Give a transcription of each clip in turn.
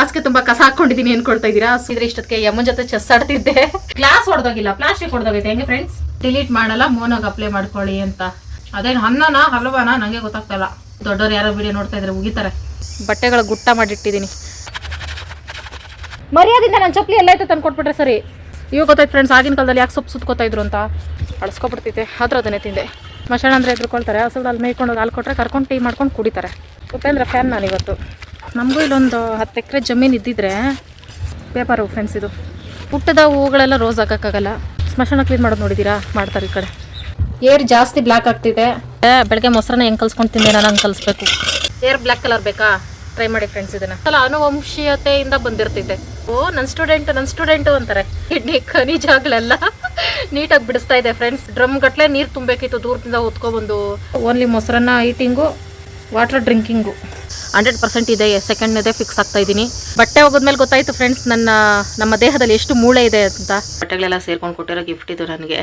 ಹಾಸಿಗೆ ತುಂಬಾ ಕಸ ಹಾಕೊಂಡಿದೀನಿ ಅನ್ಕೊಳ್ತಾ ಇದೀರಾ. ಇದ್ರೆ ಇಷ್ಟಕ್ಕೆ ಯಮ್ಮನ್ ಜೊತೆ ಚೆಸ್ ಆಡ್ತಿದ್ದೆ. ಗ್ಲಾಸ್ ಹೊಡೆದೋಗಿಲ್ಲ, ಪ್ಲಾಸ್ಟಿಕ್ ಹೊಡೆದೋಗೈತೆ. ಹೆಂಗೆ ಫ್ರೆಂಡ್ಸ್? ಡಿಲೀಟ್ ಮಾಡಲ್ಲ, ಮೋನಾಗ ಅಪ್ಲೈ ಮಾಡ್ಕೊಳ್ಳಿ ಅಂತ. ಅದೇನು ಅನ್ನನ ಹಲ್ವಾನ ನಂಗೆ ಗೊತ್ತಾಗ್ತಾ ಇಲ್ಲ. ದೊಡ್ಡವ್ರು ಯಾರೋ ವಿಡಿಯೋ ನೋಡ್ತಾ ಇದ್ರೆ ಉಗಿತಾರೆ. ಬಟ್ಟೆಗಳ ಗುಟ್ಟ ಮಾಡಿಟ್ಟಿದ್ದೀನಿ. ಮರ್ಯಾದಿಂದ ನನ್ನ ಚಪ್ಪಲಿ ಎಲ್ಲ ಐತೆ ತಂದು ಕೊಟ್ಬಿಟ್ರೆ ಸರಿ. ಇವಾಗ ಗೊತ್ತಾಯ್ತು ಫ್ರೆಂಡ್ಸ್, ಆಗಿನ ಕಾಲದಲ್ಲಿ ಯಾಕೆ ಸೊಪ್ಪು ಸುತ್ಕೋತಾ ಇದ್ರು ಅಂತ. ಅಳಿಸ್ಕೊಬಿಡ್ತೈತೆ, ಆದ್ರೆ ಅದನ್ನೇ ತಿಂದೆ. ಮಶಾಣ ಅಂದರೆ ಎದ್ರುಕೊಳ್ತಾರೆ. ಹಸುದಲ್ಲಿ ಮೇಯ್ಕೊಂಡು ಹಾಲು ಕೊಟ್ಟರೆ ಕರ್ಕೊಂಡು ಟೀ ಮಾಡ್ಕೊಂಡು ಕುಡಿತಾರೆ. ಉಪೇಂದ್ರ ಫ್ಯಾನ್ ನಾನು ಇವತ್ತು. ನಮಗೂ ಇಲ್ಲೊಂದು 10 ಎಕರೆ ಜಮೀನು ಇದ್ದಿದ್ರೆ ಪೇಪರು ಫ್ರೆಂಡ್ಸ್. ಇದು ಪುಟ್ಟದ ಹೂಗಳೆಲ್ಲ ರೋಸ್ ಹಾಕೋಕ್ಕಾಗಲ್ಲ. ಸ್ಮಶಾನ ಕ್ಲೀನ್ ಮಾಡೋದು ನೋಡಿದ್ದೀರಾ? ಮಾಡ್ತಾರೆ ಈ ಕಡೆ. ಏರ್ ಜಾಸ್ತಿ ಬ್ಲ್ಯಾಕ್ ಆಗ್ತಿದೆ. ಬೆಳಗ್ಗೆ ಮೊಸರನ್ನ ಹೆಂಗೆ ಕಲ್ಸ್ಕೊಂಡು ತಿಂದೆ ನಾನು ಹಂಗೆ ಕಲಿಸ್ಬೇಕು. ಏರ್ ಬ್ಲ್ಯಾಕ್ ಕಲರ್ ಬೇಕಾ? ಟ್ರೈ ಮಾಡಿ ಫ್ರೆಂಡ್ಸ್. ಇದನ್ನ ಅಲ್ಲ, ಅನುವಂಶೀಯತೆಯಿಂದ ಬಂದಿರ್ತಿದ್ದೆ. ಓ ನನ್ನ ಸ್ಟೂಡೆಂಟು ಅಂತಾರೆ. ಕಿಡ್ನಿ ಖನಿಜಗಳೆಲ್ಲ ನೀಟಾಗಿ ಬಿಡಿಸ್ತಾ ಇದೆ ಫ್ರೆಂಡ್ಸ್. ಡ್ರಮ್ ಗಟ್ಲೆ ನೀರು ತುಂಬಬೇಕಿತ್ತು, ದೂರದಿಂದ ಹೊತ್ಕೊಬಂದು. ಓನ್ಲಿ ಮೊಸರನ್ನ ಈಟಿಂಗು, ವಾಟರ್ ಡ್ರಿಂಕಿಂಗು 100% ಇದೆ. ಸೆಕೆಂಡ್ನೇದೇ ಫಿಕ್ಸ್ ಆಗ್ತಾ ಇದ್ದೀನಿ. ಬಟ್ಟೆ ಹೋಗೋದ್ಮೇಲೆ ಗೊತ್ತಾಯ್ತು ಫ್ರೆಂಡ್ಸ್ ನಮ್ಮ ದೇಹದಲ್ಲಿ ಎಷ್ಟು ಮೂಳೆ ಇದೆ ಅಂತ. ಬಟ್ಟೆಗಳೆಲ್ಲ ಸೇರ್ಕೊಂಡು ಕೊಟ್ಟಿರೋ ಗಿಫ್ಟ್ ಇದು ನನಗೆ.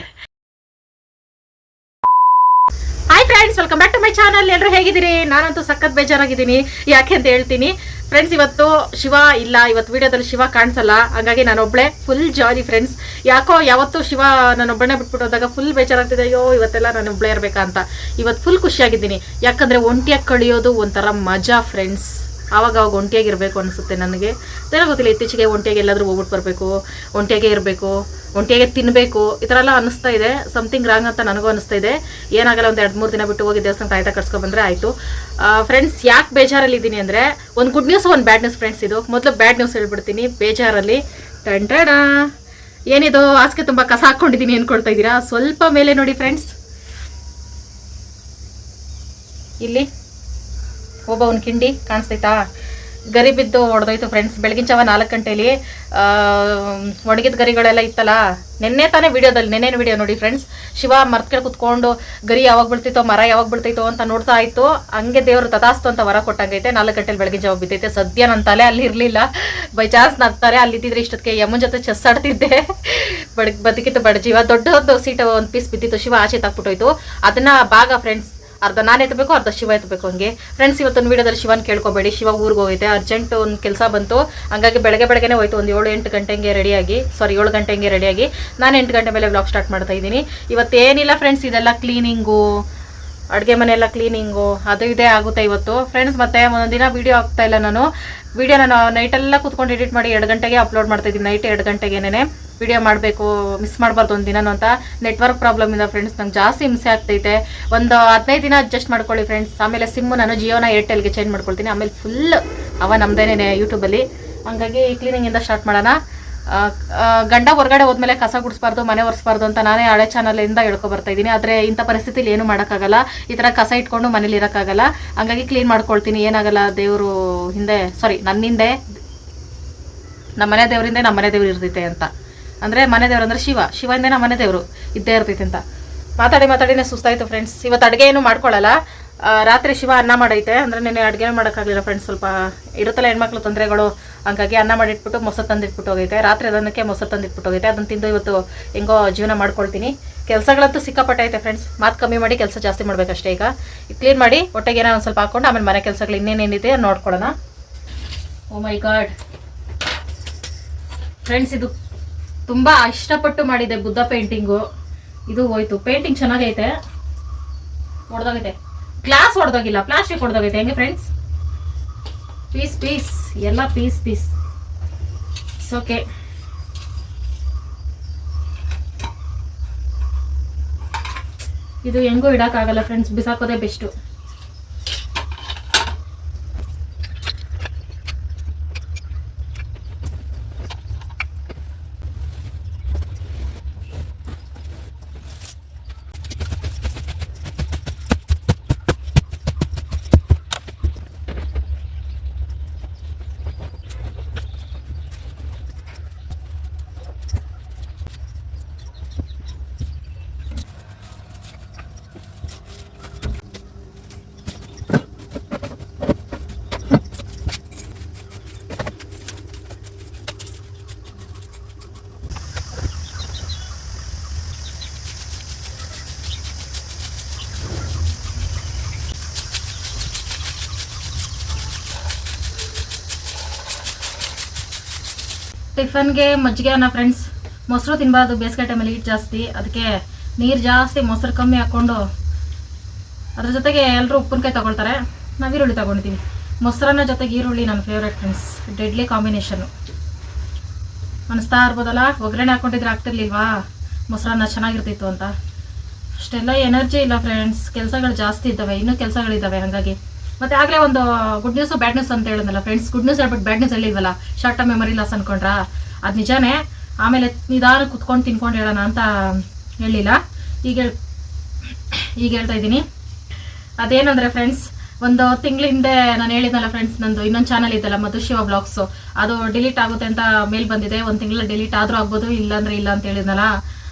Hi friends, welcome back to my channel. ಎಲ್ಲರೂ ಹೇಗಿದ್ದೀರಿ? ನಾನಂತೂ ಸಖತ್ ಬೇಜಾರಾಗಿದ್ದೀನಿ. ಯಾಕೆ ಅಂತ ಹೇಳ್ತೀನಿ ಫ್ರೆಂಡ್ಸ್. ಇವತ್ತು ಶಿವ ಇಲ್ಲ, ಇವತ್ತು ವಿಡಿಯೋದಲ್ಲಿ ಶಿವ ಕಾಣಿಸಲ್ಲ. ಹಾಗಾಗಿ ನಾನೊಬ್ಳೆ ಫುಲ್ ಜಾಲಿ ಫ್ರೆಂಡ್ಸ್. ಯಾಕೋ ಯಾವತ್ತೂ ಶಿವ ನಾನೊಬ್ಬಳನ್ನೇ ಬಿಟ್ಬಿಟ್ಟು ಹೋದಾಗ ಫುಲ್ ಬೇಜಾರಾಗ್ತಿದೆ. ಅಯ್ಯೋ ಇವತ್ತೆಲ್ಲ ನಾನು ಒಬ್ಬಳೇ ಇರಬೇಕಾ ಅಂತ. ಇವತ್ತು ಫುಲ್ ಖುಷಿಯಾಗಿದ್ದೀನಿ. ಯಾಕಂದರೆ ಒಂಟಿಯಾಗಿ ಕಳಿಯೋದು ಒಂಥರ ಮಜಾ ಫ್ರೆಂಡ್ಸ್. ಆವಾಗ ಒಂಟಿಯಾಗಿರಬೇಕು ಅನಿಸುತ್ತೆ ನನಗೆ. ಏನೋ ಗೊತ್ತಿಲ್ಲ, ಇತ್ತೀಚೆಗೆ ಒಂಟಿಯಾಗಿ ಎಲ್ಲಾದರೂ ಹೋಗ್ಬಿಟ್ಟು ಬರಬೇಕು, ಒಂಟಿಯಾಗೇ ಇರಬೇಕು, ಒಂಟಿಯಾಗೆ ತಿನ್ನಬೇಕು, ಈ ಥರ ಎಲ್ಲ ಅನ್ನಿಸ್ತಾ ಇದೆ. ಸಮಥಿಂಗ್ ರಾಂಗ್ ಅಂತ ನನಗೂ ಅನಿಸ್ತಾ ಇದೆ. ಏನಾಗಲ್ಲ, ಒಂದು 2-3 ದಿನ ಬಿಟ್ಟು ಹೋಗಿ ದೇವಸ್ಥಾನ ಕಾಯ್ತಾ ಕಟ್ಸ್ಕೊಬಂದರೆ ಆಯಿತು. ಫ್ರೆಂಡ್ಸ್, ಯಾಕೆ ಬೇಜಾರಲ್ಲಿದ್ದೀನಿ ಅಂದರೆ ಒಂದು ಗುಡ್ ನ್ಯೂಸ್, ಒಂದು ಬ್ಯಾಡ್ ನ್ಯೂಸ್ ಫ್ರೆಂಡ್ಸ್. ಇದು ಮೊದಲು ಬ್ಯಾಡ್ ನ್ಯೂಸ್ ಹೇಳ್ಬಿಡ್ತೀನಿ. ಬೇಜಾರಲ್ಲಿ ಟಂಟಣ ಏನಿದು, ಹಾಸಿಗೆ ತುಂಬ ಕಸ ಹಾಕ್ಕೊಂಡಿದ್ದೀನಿ ಅಂದ್ಕೊಳ್ತಾ ಇದ್ದೀರಾ? ಸ್ವಲ್ಪ ಮೇಲೆ ನೋಡಿ ಫ್ರೆಂಡ್ಸ್, ಇಲ್ಲಿ ಒಬ್ಬವನ್ ಕಿಂಡಿ ಕಾಣಿಸ್ತೈತಾ? ಗರಿ ಬಿದ್ದು ಹೊಡೆದೋಯ್ತು ಫ್ರೆಂಡ್ಸ್. ಬೆಳಗಿನ ಜಾವ 4 ಗಂಟೆಯಲ್ಲಿ ಒಣಗಿದ ಗರಿಗಳೆಲ್ಲ ಇತ್ತಲ್ಲ. ನೆನ್ನೆ ವಿಡಿಯೋ ನೋಡಿ ಫ್ರೆಂಡ್ಸ್. ಶಿವ ಮರದ ಕೆಳಗೆ ಕುತ್ಕೊಂಡು ಗರಿ ಯಾವಾಗ ಬೀಳ್ತೈತೋ, ಮರ ಯಾವಾಗ ಬೀಳ್ತೈತೋ ಅಂತ ನೋಡ್ತಾ ಆಯಿತು. ಹಂಗೆ ದೇವರು ತದಾಸ್ತು ಅಂತ ವರ ಕೊಟ್ಟಂಗೈತೆ. 4 ಗಂಟೆಲಿ ಬೆಳಗಿನ ಜಾವ ಬಿದ್ದೈತೆ. ಸದ್ಯ ನನ್ನ ತಲೆ ಅಲ್ಲಿ ಇರಲಿಲ್ಲ. By chance ನಗ್ತಾರೆ. ಅಲ್ಲಿದ್ದಿದ್ರೆ ಇಷ್ಟೊತ್ತಿಗೆ ಯಮ್ಮನ ಜೊತೆ ಚೆಸ್ ಆಡ್ತಿದ್ದೆ. ಬದುಕಿತ್ತು ಬಡಜೀವ. ದೊಡ್ಡದೊಂದು ಸೀಟ್ ಒಂದು ಪೀಸ್ ಬಿದ್ದಿತ್ತು. ಶಿವ ಆಚೆ ತಾಕ್ಬಿಟ್ಟೋಯ್ತು. ಅದನ್ನ ಭಾಗ ಫ್ರೆಂಡ್ಸ್, ಅರ್ಧ ನಾನು ಎತ್ತಬೇಕು, ಅರ್ಧ ಶಿವ ಎತ್ತಬೇಕು. ಹಂಗೆ ಫ್ರೆಂಡ್ಸ್, ಇವತ್ತೊಂದು ವಿಡಿಯೋದಲ್ಲಿ ಶಿವನ್ ಕೇಳ್ಕೊಬೇಡಿ. ಶಿವ ಊರಿಗೆ ಹೋಗೈತೆ, ಅರ್ಜೆಂಟ್ ಒಂದು ಕೆಲಸ ಬಂತು. ಹಂಗಾಗಿ ಬೆಳಗ್ಗೆನೇ ಹೋಯ್ತು. ಒಂದು 7-8 ಗಂಟೆಗೆ ರೆಡಿಯಾಗಿ, 7 ಗಂಟೆಗೆ ರೆಡಿಯಾಗಿ ನಾನು 8 ಗಂಟೆ ಮೇಲೆ ವ್ಲಾಗ್ ಸ್ಟಾರ್ಟ್ ಮಾಡ್ತಾ ಇದ್ದೀನಿ. ಇವತ್ತೇನಿಲ್ಲ ಫ್ರೆಂಡ್ಸ್, ಇದೆಲ್ಲ ಕ್ಲೀನಿಂಗು, ಅಡುಗೆ ಮನೆಯೆಲ್ಲ ಕ್ಲೀನಿಂಗು, ಅದು ಇದೇ ಆಗುತ್ತೆ ಇವತ್ತು ಫ್ರೆಂಡ್ಸ್. ಮತ್ತೆ ಒಂದೊಂದು ದಿನ ವೀಡಿಯೋ ಆಗ್ತಾ ಇಲ್ಲ. ನಾನು ನೈಟೆಲ್ಲ ಕೂತ್ಕೊಂಡು ಎಡಿಟ್ ಮಾಡಿ 2 ಗಂಟೆಗೆ ಅಪ್ಲೋಡ್ ಮಾಡ್ತಾ ಇದ್ದೀನಿ. ನೈಟ್ 2 ಗಂಟೆಗೇನೆ ವಿಡಿಯೋ ಮಾಡಬೇಕು, ಮಿಸ್ ಮಾಡಬಾರ್ದು ಒಂದು ದಿನನೂ ಅಂತ. ನೆಟ್ವರ್ಕ್ ಪ್ರಾಬ್ಲಮ್ ಇಂದ ಫ್ರೆಂಡ್ಸ್ ನಂಗೆ ಜಾಸ್ತಿ ಹಿಂಸೆ ಆಗ್ತೈತೆ. ಒಂದು 15 ದಿನ ಅಡ್ಜಸ್ಟ್ ಮಾಡ್ಕೊಳ್ಳಿ ಫ್ರೆಂಡ್ಸ್. ಆಮೇಲೆ ಸಿಮ್ಮು ನಾನು ಜಿಯೋನ ಏರ್ಟೆಲ್ಗೆ ಚೇಂಜ್ ಮಾಡ್ಕೊಳ್ತೀನಿ. ಆಮೇಲೆ ಫುಲ್ ನಮ್ಮದೇನೇ ಯೂಟ್ಯೂಬಲ್ಲಿ. ಹಂಗಾಗಿ ಕ್ಲೀನಿಂಗಿಂದ ಸ್ಟಾರ್ಟ್ ಮಾಡೋಣ. ಗಂಡ ಹೊರಗಡೆ ಹೋದ್ಮೇಲೆ ಕಸ ಗುಡಿಸ್ಬಾರ್ದು, ಮನೆ ಒರೆಸ್ಬಾರ್ದು ಅಂತ ನಾನೇ ಹಳೆ ಚಾನಲಿಂದ ಹೇಳ್ಕೊಬರ್ತಾ ಇದ್ದೀನಿ. ಆದರೆ ಇಂಥ ಪರಿಸ್ಥಿತಿಲಿ ಏನು ಮಾಡೋಕ್ಕಾಗಲ್ಲ. ಈ ಥರ ಕಸ ಇಟ್ಕೊಂಡು ಮನೇಲಿ ಇರೋಕ್ಕಾಗಲ್ಲ. ಹಂಗಾಗಿ ಕ್ಲೀನ್ ಮಾಡ್ಕೊಳ್ತೀನಿ. ಏನಾಗಲ್ಲ, ದೇವರು ನನ್ನ ಹಿಂದೆ ನಮ್ಮ ಮನೆ ದೇವರಿಂದ ನಮ್ಮ ಮನೆ ದೇವ್ರು ಇರ್ತೈತೆ ಅಂತ. ಅಂದರೆ ಮನೆ ದೇವ್ರು ಅಂದರೆ ಶಿವಯಿಂದ ನಮ್ಮ ಮನೆ ದೇವರು ಇದ್ದೇ ಇರ್ತೈತೆ ಅಂತ ಮಾತಾಡಿನೇ ಸುಸ್ತಾಯಿತು ಫ್ರೆಂಡ್ಸ್. ಇವತ್ತು ಅಡುಗೆ ಏನು ಮಾಡ್ಕೊಳ್ಳಲ್ಲ. ರಾತ್ರಿ ಶಿವ ಅನ್ನ ಮಾಡೈತೆ. ಅಂದರೆ ನೆನೆ ಅಡುಗೆ ಮಾಡೋಕ್ಕಾಗಲಿಲ್ಲ ಫ್ರೆಂಡ್ಸ್. ಸ್ವಲ್ಪ ಇರುತ್ತಲ್ಲ ಹೆಣ್ಮಕ್ಳು ತೊಂದರೆಗಳು. ಹಂಗಾಗಿ ಅನ್ನ ಮಾಡಿಟ್ಬಿಟ್ಟು ಮೊಸರು ತಂದಿಟ್ಬಿಟ್ಟು ಹೋಗೈತೆ. ರಾತ್ರಿ ಅದನ್ನಕ್ಕೆ ಮೊಸರು ತಂದಿಟ್ಬಿಟ್ಟು ಹೋಗೈತೆ. ಅದನ್ನು ತಿಂದು ಇವತ್ತು ಹೆಂಗೋ ಜೀವನ ಮಾಡ್ಕೊಳ್ತೀನಿ. ಕೆಲಸಗಳಂತೂ ಸಿಕ್ಕಾಪಟ್ಟೆ ಐತೆ ಫ್ರೆಂಡ್ಸ್. ಮಾತು ಕಮ್ಮಿ ಮಾಡಿ ಕೆಲಸ ಜಾಸ್ತಿ ಮಾಡಬೇಕಷ್ಟೇ. ಈಗ ಕ್ಲೀನ್ ಮಾಡಿ ಹೊಟ್ಟೆಗೆ ಏನೋ ಒಂದು ಸ್ವಲ್ಪ ಹಾಕ್ಕೊಂಡು ಆಮೇಲೆ ಮನೆ ಕೆಲಸಗಳು ಇನ್ನೇನೇನಿದೆ ನೋಡ್ಕೊಳ್ಳೋಣ. ಓ ಮೈ ಗಾಡ್ ಫ್ರೆಂಡ್ಸ್, ಇದು ತುಂಬ ಇಷ್ಟಪಟ್ಟು ಮಾಡಿದೆ ಬುದ್ಧ ಪೇಂಟಿಂಗು. ಇದು ಹೋಯ್ತು. ಪೇಂಟಿಂಗ್ ಚೆನ್ನಾಗೈತೆ, ಹೊಡೆದೋಗೈತೆ. ಗ್ಲಾಸ್ ಹೊಡೆದೋಗಿಲ್ಲ, ಪ್ಲಾಸ್ಟಿಕ್ ಹೊಡೆದೋಗೈತೆ. ಹೆಂಗೆ ಫ್ರೆಂಡ್ಸ್? ಪೀಸ್ ಎಲ್ಲ ಪೀಸ್. ಓಕೆ, ಇದು ಹೆಂಗೂ ಇಡೋಕ್ಕಾಗಲ್ಲ ಫ್ರೆಂಡ್ಸ್, ಬಿಸಾಕೋದೇ ಬೆಸ್ಟು. ಟಿಫನ್ಗೆ ಮಜ್ಜಿಗೆ ಅನ್ನ ಫ್ರೆಂಡ್ಸ್. ಮೊಸರು ತಿನ್ನಬಾರ್ದು ಬೇಸಿಗೆ ಟೈಮಲ್ಲಿ, ಹೀಟ್ ಜಾಸ್ತಿ, ಅದಕ್ಕೆ ನೀರು ಜಾಸ್ತಿ, ಮೊಸರು ಕಮ್ಮಿ ಹಾಕ್ಕೊಂಡು, ಅದ್ರ ಜೊತೆಗೆ ಎಲ್ಲರೂ ಉಪ್ಪಿನಕಾಯಿ ತೊಗೊಳ್ತಾರೆ, ನಾವು ಈರುಳ್ಳಿ ತೊಗೊಳ್ತೀವಿ. ಮೊಸರನ್ನ ಜೊತೆಗೆ ಈರುಳ್ಳಿ ನನ್ನ ಫೇವ್ರೇಟ್ ಫ್ರೆಂಡ್ಸ್, ಡೆಡ್ಲಿ ಕಾಂಬಿನೇಷನ್ನು. ಅನಿಸ್ತಾ ಇರ್ಬೋದಲ್ಲ, ಒಗ್ಗರಣೆ ಹಾಕ್ಕೊಂಡಿದ್ರೆ ಆಗ್ತಿರ್ಲಿಲ್ವಾ ಮೊಸರನ್ನ ಚೆನ್ನಾಗಿರ್ತಿತ್ತು ಅಂತ. ಅಷ್ಟೆಲ್ಲ ಎನರ್ಜಿ ಇಲ್ಲ ಫ್ರೆಂಡ್ಸ್, ಕೆಲಸಗಳು ಜಾಸ್ತಿ ಇದ್ದಾವೆ, ಇನ್ನೂ ಕೆಲಸಗಳಿದ್ದಾವೆ. ಹಾಗಾಗಿ ಮತ್ತೆ ಆಗಲೇ ಒಂದು ಗುಡ್ ನ್ಯೂಸು ಬ್ಯಾಡ್ ನ್ಯೂಸ್ ಅಂತ ಹೇಳಿದ್ನಲ್ಲ ಫ್ರೆಂಡ್ಸ್. ಗುಡ್ ನ್ಯೂಸ್ ಹೇಳ್ಬಿಟ್ಟು ಬ್ಯಾಡ್ ನ್ಯೂಸ್ ಹೇಳಿಲ್ವಲ್ಲ, ಶಾರ್ಟ್ ಟರ್ಮ್ ಮೆಮರಿ ಲಾಸ್ ಅನ್ಕೊಂಡ್ರಾ? ಅದು ನಿಜಾನೇ. ಆಮೇಲೆ ನಿಧಾನ ಕುತ್ಕೊಂಡು ತಿನ್ಕೊಂಡು ಹೇಳೋಣ ಅಂತ ಹೇಳಿಲ್ಲ, ಈಗ ಹೇಳ್ತಾ ಇದ್ದೀನಿ. ಅದೇನಂದರೆ ಫ್ರೆಂಡ್ಸ್, ಒಂದು ತಿಂಗಳ ಹಿಂದೆ ನಾನು ಹೇಳಿದ್ನಲ್ಲ ಫ್ರೆಂಡ್ಸ್, ನಂದು ಇನ್ನೊಂದು ಚಾನಲ್ ಇದೆಯಲ್ಲ ಮಧುಶಿವ ಬ್ಲಾಗ್ಸು, ಅದು ಡಿಲೀಟ್ ಆಗುತ್ತೆ ಅಂತ ಮೇಲ್ ಬಂದಿದೆ. ಒಂದು ತಿಂಗಳ ಡಿಲೀಟ್ ಆದರೂ ಆಗ್ಬೋದು, ಇಲ್ಲಾಂದರೆ ಇಲ್ಲ ಅಂತ ಹೇಳಿದ್ನಲ್ಲ,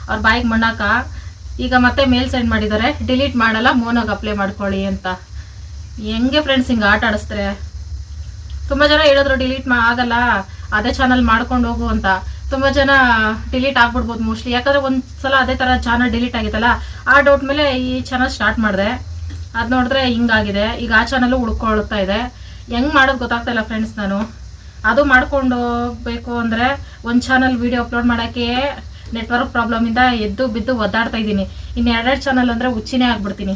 ಅವ್ರ ಬಾಯಿಗೆ ಮಣ್ಣಾಕ ಈಗ ಮತ್ತೆ ಮೇಲ್ ಸೆಂಡ್ ಮಾಡಿದ್ದಾರೆ, ಡಿಲೀಟ್ ಮಾಡಲ್ಲ, ಮೋನಾಗ ಅಪ್ಲೈ ಮಾಡ್ಕೊಳ್ಳಿ ಅಂತ. ಹೆಂಗೆ ಫ್ರೆಂಡ್ಸ್ ಹಿಂಗೆ ಆಟ ಆಡಿಸ್ತಾರೆ? ತುಂಬ ಜನ ಹೇಳಿದ್ರು ಡಿಲೀಟ್ ಆಗಲ್ಲ, ಅದೇ ಚಾನಲ್ ಮಾಡ್ಕೊಂಡು ಹೋಗು ಅಂತ. ತುಂಬ ಜನ ಡಿಲೀಟ್ ಆಗ್ಬಿಡ್ಬೋದು ಮೋಸ್ಟ್ಲಿ, ಯಾಕಂದರೆ ಒಂದು ಸಲ ಅದೇ ಥರ ಚಾನಲ್ ಡಿಲೀಟ್ ಆಗಿತ್ತಲ್ಲ, ಆ ಡೌಟ್ ಮೇಲೆ ಈ ಚಾನಲ್ ಸ್ಟಾರ್ಟ್ ಮಾಡಿದೆ. ಅದು ನೋಡಿದ್ರೆ ಹಿಂಗಾಗಿದೆ. ಈಗ ಆ ಚಾನಲ್ಲು ಉಳ್ಕೊಳ್ತಾ ಇದೆ. ಹೆಂಗೆ ಮಾಡೋದು ಗೊತ್ತಾಗ್ತಾ ಇಲ್ಲ ಫ್ರೆಂಡ್ಸ್. ನಾನು ಅದು ಮಾಡ್ಕೊಂಡು ಬೇಕು ಅಂದರೆ ಒಂದು ಚಾನಲ್ ವೀಡಿಯೋ ಅಪ್ಲೋಡ್ ಮಾಡೋಕ್ಕೆ ನೆಟ್ವರ್ಕ್ ಪ್ರಾಬ್ಲಮಿಂದ ಎದ್ದು ಬಿದ್ದು ಒದ್ದಾಡ್ತಾ ಇದ್ದೀನಿ. ಇನ್ನು 2 ಚಾನಲ್ ಅಂದರೆ ಹುಚ್ಚಿನೇ ಆಗ್ಬಿಡ್ತೀನಿ.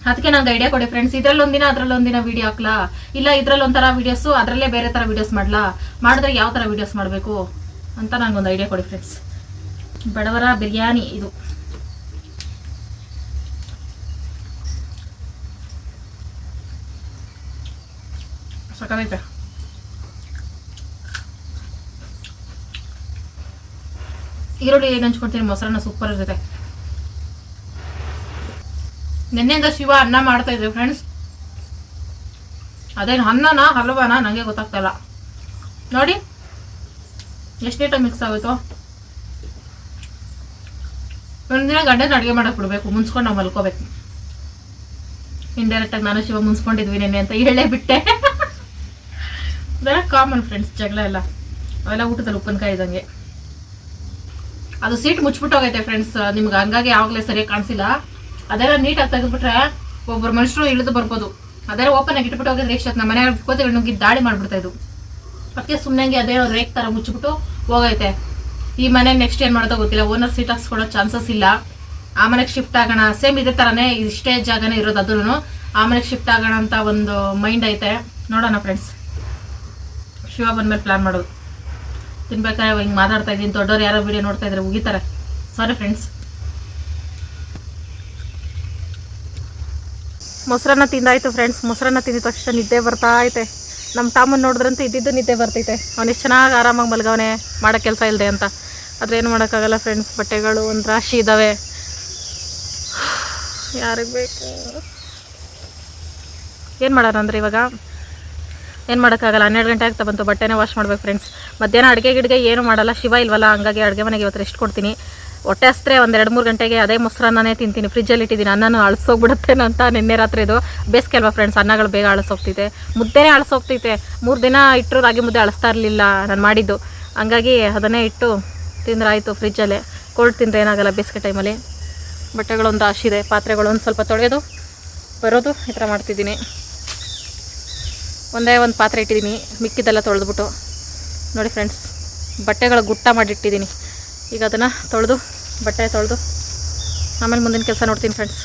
ಅದಕ್ಕೆ ನಂಗೆ ಐಡಿಯಾ ಕೊಡಿ ಫ್ರೆಂಡ್ಸ್, ಇದರಲ್ಲೊಂದಿನ ಅದರಲ್ಲೊಂದಿನ ವೀಡಿಯೋ ಹಾಕ್ಲಾ, ಇಲ್ಲ ಇದರಲ್ಲಿ ಒಂಥರ ವೀಡಿಯೋಸು ಅದರಲ್ಲೇ ಬೇರೆ ಥರ ವೀಡಿಯೋಸ್ ಮಾಡಲಾ, ಮಾಡಿದ್ರೆ ಯಾವ ಥರ ವೀಡಿಯೋಸ್ ಮಾಡಬೇಕು ಅಂತ ನನಗೊಂದು ಐಡಿಯಾ ಕೊಡಿ ಫ್ರೆಂಡ್ಸ್. ಬಡವರ ಬಿರಿಯಾನಿ ಇದು. ಸಕ್ಕತ್ತೈತೆ. ಈರುಳ್ಳಿ ನೆಂಚ್ಕೊಳ್ತೀನಿ, ಮೊಸರನ್ನ ಸೂಪರ್ ಇರುತ್ತೆ. ನಿನ್ನೆಯಿಂದ ಶಿವ ಅನ್ನ ಮಾಡ್ತಾ ಇದ್ದೆ ಫ್ರೆಂಡ್ಸ್. ಅದೇನು ಅನ್ನನ ಹಲ್ವಾನ ನನಗೆ ಗೊತ್ತಾಗ್ತಾ ಇಲ್ಲ. ನೋಡಿ ಎಷ್ಟು ನೀಟಾಗಿ ಮಿಕ್ಸ್ ಆಗೋಯ್ತು. ಒಂದಿನ ಗಂಡನ ಅಡುಗೆ ಮಾಡಕ್ಕೆ ಬಿಡಬೇಕು, ಮುನ್ಸ್ಕೊಂಡು ನಾವು ಮಲ್ಕೋಬೇಕು. ಇಂಡೈರೆಕ್ಟಾಗಿ ನಾನು ಶಿವ ಮುನ್ಸ್ಕೊಂಡಿದ್ವಿ ನೆನ್ನೆ ಅಂತ ಹೇಳೇ ಬಿಟ್ಟೆ. ಅದೆಲ್ಲ ಕಾಮನ್ ಫ್ರೆಂಡ್ಸ್, ಜಗಳ ಎಲ್ಲ ಅವೆಲ್ಲ ಊಟದಲ್ಲಿ ಉಪ್ಪಿನಕಾಯಿ ಇದ್ದಂಗೆ. ಅದು ಸೀಟ್ ಮುಚ್ಚಿಬಿಟ್ಟೋಗೈತೆ ಫ್ರೆಂಡ್ಸ್, ನಿಮ್ಗೆ ಹಂಗಾಗಿ ಯಾವಾಗಲೇ ಸರಿಯಾಗಿ ಕಾಣಿಸಿಲ್ಲ. ಅದೆಲ್ಲ ನೀಟಾಗಿ ತೆಗೆದ್ಬಿಟ್ರೆ ಒಬ್ಬರು ಮನುಷ್ಯರು ಇಳಿದು ಬರ್ಬೋದು. ಅದೆಲ್ಲ ಓಪನ್ ಆಗಿ ಇಟ್ಬಿಟ್ಟು ಹೋಗಿದ್ರೆ ಇಷ್ಟ ನಮ್ಮ ಮನೆಯ ಕೋತಿಗಳು ನುಗ್ಗಿ ದಾಳಿ ಮಾಡ್ಬಿಡ್ತಾ ಇದ್ದು. ಅದಕ್ಕೆ ಸುಮ್ಮನೆ ಅದೇನೋ ರೇಕ್ ಥರ ಮುಚ್ಚಿಬಿಟ್ಟು ಹೋಗೈತೆ. ಈ ಮನೆ ನೆಕ್ಸ್ಟ್ ಏನು ಮಾಡೋದೋ ಗೊತ್ತಿಲ್ಲ. ಓನರ್ ಸೀಟ್ ಹಾಕ್ಸ್ಕೊಡೋ ಚಾನ್ಸಸ್ ಇಲ್ಲ. ಆ ಮನೆಗೆ ಶಿಫ್ಟ್ ಆಗೋಣ, ಸೇಮ್ ಇದೇ ಥರನೇ ಇಷ್ಟೇ ಜಾಗನೇ ಇರೋದು. ಅದನ್ನು ಆ ಮನೆಗೆ ಶಿಫ್ಟ್ ಆಗೋಣ ಅಂತ ಒಂದು ಮೈಂಡ್ ಐತೆ. ನೋಡೋಣ ಫ್ರೆಂಡ್ಸ್, ಶಿವ ಬಂದ್ಮೇಲೆ ಪ್ಲಾನ್ ಮಾಡೋದು. ತಿನ್ಬೇಕಾದ್ರೆ ಹಿಂಗೆ ಮಾತಾಡ್ತಾ ಇದ್ದೀನಿ, ದೊಡ್ಡವ್ರು ಯಾರೋ ವಿಡಿಯೋ ನೋಡ್ತಾ ಇದ್ರೆ ಉಗಿತಾರೆ. Sorry friends. ಮೊಸರನ್ನ ತಿಂದಾಯ್ತು ಫ್ರೆಂಡ್ಸ್. ಮೊಸರನ್ನ ತಿಂದಿದ ತಕ್ಷಣ ನಿದ್ದೆ ಬರ್ತಾ ಐತೆ. ನಮ್ಮ ಟಾಮನ್ ನೋಡಿದ್ರಂತೂ ಇದ್ದಿದ್ದು ನಿದ್ದೆ ಬರ್ತೈತೆ. ಅವನೆಷ್ಟು ಚೆನ್ನಾಗಿ ಆರಾಮಾಗಿ ಮಲ್ಗವನೆ, ಮಾಡೋ ಕೆಲಸ ಇಲ್ಲದೆ ಅಂತ. ಆದರೆ ಏನು ಮಾಡೋಕ್ಕಾಗಲ್ಲ ಫ್ರೆಂಡ್ಸ್, ಬಟ್ಟೆಗಳು ಒಂದು ರಾಶಿ ಇದ್ದಾವೆ. ಯಾರಿಗೆ ಬೇಕು ಏನು ಮಾಡೋಣ ಅಂದರೆ ಇವಾಗ ಏನು ಮಾಡೋಕ್ಕಾಗಲ್ಲ. 12 ಗಂಟೆ ಆಗ್ತಾ ಬಂತು, ಬಟ್ಟೆನೇ ವಾಶ್ ಮಾಡ್ಬೇಕು ಫ್ರೆಂಡ್ಸ್. ಮಧ್ಯಾಹ್ನ ಅಡುಗೆ ಗಿಡ್ಗೆ ಏನು ಮಾಡಲ್ಲ, ಶಿವ ಇಲ್ವಲ್ಲ, ಹಂಗಾಗಿ ಅಡುಗೆ ಮನೆಗೆ ಇವತ್ತು ರೆಸ್ಟ್ ಕೊಡ್ತೀನಿ. ಹೊಟ್ಟೆ ಹಸ್ತ್ರೆ ಒಂದು 2-3 ಗಂಟೆಗೆ ಅದೇ ಮೊಸರನ್ನೇ ತಿಂತೀನಿ. ಫ್ರಿಜ್ಜಲ್ಲಿ ಇಟ್ಟಿದ್ದೀನಿ, ಅನ್ನನೂ ಅಳಿಸೋಗ್ಬಿಡುತ್ತೇನೋ ಅಂತ. ನಿನ್ನೆ ರಾತ್ರಿ ಇದು ಬೇಸಿಗೆ ಅಲ್ವಾ ಫ್ರೆಂಡ್ಸ್, ಅನ್ನಗಳು ಬೇಗ ಅಳಿಸೋಗ್ತೈತೆ, ಮುದ್ದೆನೇ ಅಳಿಸೋಗ್ತೈತೆ. 3 ದಿನ ಇಟ್ಟರು ರಾಗಿ ಮುದ್ದೆ ಅಳಿಸ್ತಾ ಇರಲಿಲ್ಲ ನಾನು ಮಾಡಿದ್ದು, ಹಂಗಾಗಿ ಅದನ್ನೇ ಇಟ್ಟು ತಿಂದ್ರೆ ಆಯಿತು. ಫ್ರಿಜ್ಜಲ್ಲೇ ಕೋಲ್ಡ್ ತಿಂದರೆ ಏನಾಗಲ್ಲ ಬೇಸಿಗೆ ಟೈಮಲ್ಲಿ. ಬಟ್ಟೆಗಳೊಂದು ರಾಶಿದೆ, ಪಾತ್ರೆಗಳು ಒಂದು ಸ್ವಲ್ಪ ತೊಳೆಯೋದು ಬರೋದು ಈ ಥರ ಮಾಡ್ತಿದ್ದೀನಿ. ಒಂದೇ ಒಂದು ಪಾತ್ರೆ ಇಟ್ಟಿದ್ದೀನಿ, ಮಿಕ್ಕಿದ್ದೆಲ್ಲ ತೊಳೆದ್ಬಿಟ್ಟು. ನೋಡಿ ಫ್ರೆಂಡ್ಸ್, ಬಟ್ಟೆಗಳ ಗುಟ್ಟ ಮಾಡಿಟ್ಟಿದ್ದೀನಿ. ಈಗ ಅದನ್ನು ತೊಳೆದು ಬಟ್ಟೆ ತೊಳೆದು ಆಮೇಲೆ ಮುಂದಿನ ಕೆಲಸ ನೋಡ್ತೀನಿ ಫ್ರೆಂಡ್ಸ್.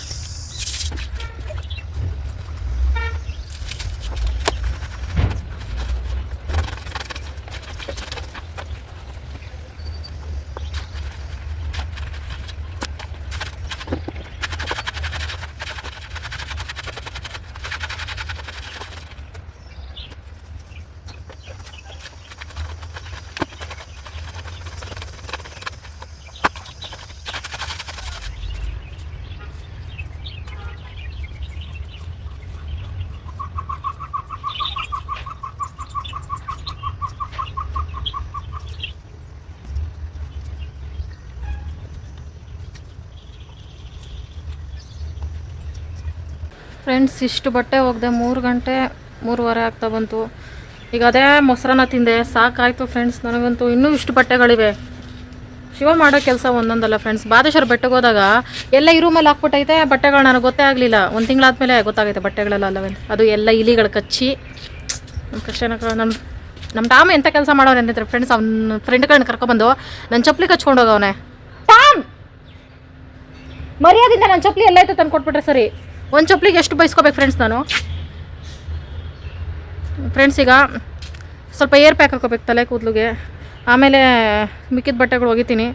ಫ್ರೆಂಡ್ಸ್, ಇಷ್ಟು ಬಟ್ಟೆ ಹೋಗಿದೆ, 3 ಗಂಟೆ 3:15 ಆಗ್ತಾ ಬಂತು. ಈಗ ಅದೇ ಮೊಸರನ್ನ ತಿಂದೆ, ಸಾಕಾಯಿತು ಫ್ರೆಂಡ್ಸ್ ನನಗಂತೂ. ಇನ್ನೂ ಇಷ್ಟು ಬಟ್ಟೆಗಳಿವೆ. ಶಿವ ಮಾಡೋ ಕೆಲಸ ಒಂದೊಂದಲ್ಲ ಫ್ರೆಂಡ್ಸ್. ಬಾದೇಶ್ವರ ಬೆಟ್ಟಕ್ಕೆ ಹೋದಾಗ ಎಲ್ಲ ಈ ರೂಮಲ್ಲಿ ಹಾಕ್ಬಿಟ್ಟೈತೆ ಬಟ್ಟೆಗಳು, ನನಗೆ ಗೊತ್ತೇ ಆಗಲಿಲ್ಲ. 1 ತಿಂಗಳಾದಮೇಲೆ ಗೊತ್ತಾಗೈತೆ ಬಟ್ಟೆಗಳೆಲ್ಲ ಅಲ್ಲವೇ. ಅದು ಎಲ್ಲ ಇಲಿಗಳು ಕಚ್ಚಿ ನಮ್ಮ ಕಷ್ಟ. ನಮ್ಮ ನಮ್ಮ ಟಾಮ್ ಎಂಥ ಕೆಲಸ ಮಾಡೋರು ಅಂದಿದ್ರೆ ಫ್ರೆಂಡ್ಸ್, ಅವ್ನ ಫ್ರೆಂಡ್ಗಳನ್ನ ಕರ್ಕೊಬಂದು ನನ್ನ ಚಪ್ಪಲಿ ಕಚ್ಕೊಂಡು ಹೋಗವನೆ. ಟಾಮ್ ಮರ್ಯಾದಿಂದ ನನ್ನ ಚಪ್ಪಲಿ ಎಲ್ಲಾಯ್ತು ತಂದು ಕೊಟ್ಬಿಟ್ರೆ ಸರಿ. ಒಂದು ಚಪ್ಪಲಿಗೆ ಎಷ್ಟು ಬೈಸ್ಕೋಬೇಕು ಫ್ರೆಂಡ್ಸ್ ನಾನು. ಫ್ರೆಂಡ್ಸ್ ಈಗ ಸ್ವಲ್ಪ ಏರ್ ಪ್ಯಾಕ್ ಹಾಕೋಬೇಕು ತಲೆ ಕೂದಲಿಗೆ. ಆಮೇಲೆ ಮಿಕ್ಕಿದ ಬಟ್ಟೆಗಳು ಒಗಿತೀನಿ,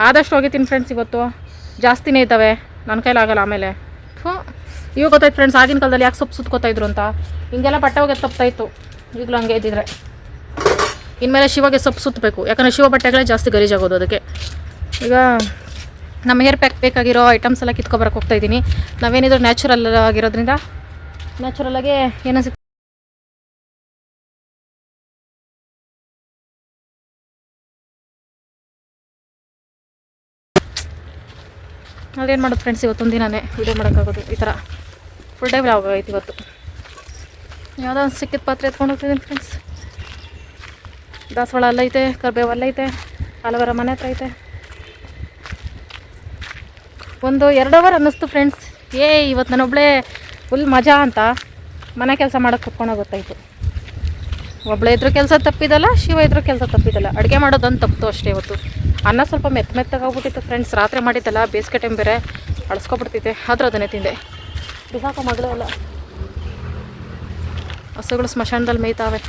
ಆದಷ್ಟು ಒಗಿತೀನಿ ಫ್ರೆಂಡ್ಸ್. ಇವತ್ತು ಜಾಸ್ತಿನೇ ಇದ್ದಾವೆ, ನನ್ನ ಕೈಲಾಗಲ್ಲ. ಆಮೇಲೆ ಇವಾಗ ಗೊತ್ತಾಯ್ತು ಫ್ರೆಂಡ್ಸ್, ಆಗಿನ ಕಾಲದಲ್ಲಿ ಯಾಕೆ ಸೊಪ್ಪು ಸುತ್ಕೋತಾಯಿದ್ರು ಅಂತ. ಹಿಂಗೆಲ್ಲ ಬಟ್ಟೆ ಒಗೆದು ತಪ್ಪಾಯಿತು. ಈಗಲೂ ಹಂಗೆ ಇದ್ದಿದ್ರೆ ಇನ್ಮೇಲೆ ಶಿವಗೆ ಸೊಪ್ಪು ಸುತ್ತಬೇಕು, ಯಾಕಂದರೆ ಶಿವ ಬಟ್ಟೆಗಳೇ ಜಾಸ್ತಿ ಗಲೀಜಾಗೋದು. ಅದಕ್ಕೆ ಈಗ ನಮ್ಮ ಹೇರ್ ಪ್ಯಾಕ್ ಬೇಕಾಗಿರೋ ಐಟಮ್ಸ್ ಎಲ್ಲ ಕಿತ್ಕೊಬರಕ್ಕೆ ಹೋಗ್ತಾಯಿದ್ದೀನಿ. ನಾವೇನಿದ್ರು ನ್ಯಾಚುರಲ್ ಆಗಿರೋದ್ರಿಂದ ನ್ಯಾಚುರಲಾಗಿ ಏನೋ ಅದೇನು ಮಾಡೋದು ಫ್ರೆಂಡ್ಸ್, ಇವತ್ತೊಂದು ದಿನನೇ ವೀಡಿಯೋ ಮಾಡೋಕ್ಕಾಗೋದು. ಈ ಥರ ಫುಲ್ ಡೇ ವ್ಲಾಗ್ ಆಗೈತೆ ಇವತ್ತು. ಯಾವುದೋ ಒಂದು ಸಿಕ್ಕಿದ ಪಾತ್ರೆ ಎತ್ಕೊಂಡು ಹೋಗ್ತಿದ್ದೀನಿ ಫ್ರೆಂಡ್ಸ್. ದಾಸವಾಳ ಅಲ್ಲೈತೆ, ಕರ್ಬೇವು ಅಲ್ಲೈತೆ, ಹಲವಾರ ಮನೆ ಹತ್ರ ಐತೆ. ಒಂದು 2 ಅವರ್ ಅನ್ನಿಸ್ತು ಫ್ರೆಂಡ್ಸ್. ಇವತ್ತು ನಾನೊಬ್ಬಳೇ ಫುಲ್ ಮಜಾ ಅಂತ ಮನೆ ಕೆಲಸ ಮಾಡೋಕ್ಕೆ ಕುತ್ಕೊಂಡು ಗೊತ್ತಾಯಿತು. ಒಬ್ಬಳೇ ಇದ್ರೂ ಕೆಲಸ ತಪ್ಪಿದಲ್ಲ, ಶಿವ ಇದ್ರೂ ಕೆಲಸ ತಪ್ಪಿದಲ್ಲ. ಅಡುಗೆ ಮಾಡೋದೊಂದು ತಪ್ಪಿತು ಅಷ್ಟೇ ಇವತ್ತು. ಅನ್ನ ಸ್ವಲ್ಪ ಮೆತ್ತಗಾಗ್ಬಿಟ್ಟಿತ್ತು ಫ್ರೆಂಡ್ಸ್. ರಾತ್ರಿ ಮಾಡಿದ್ದಲ್ಲ, ಬೇಸಿಗೆ ಟೈಮ್ ಬೇರೆ ಅಳಿಸ್ಕೊಬಿಡ್ತಿದ್ದೆ, ಆದರೂ ಅದನ್ನೇ ತಿಂದೆ. ಬಿಸಾಕೋ ಮಗಳು ಅಲ್ಲ. ಹಸುಗಳು ಸ್ಮಶಾನದಲ್ಲಿ ಮೇಯ್ತಾವೆ.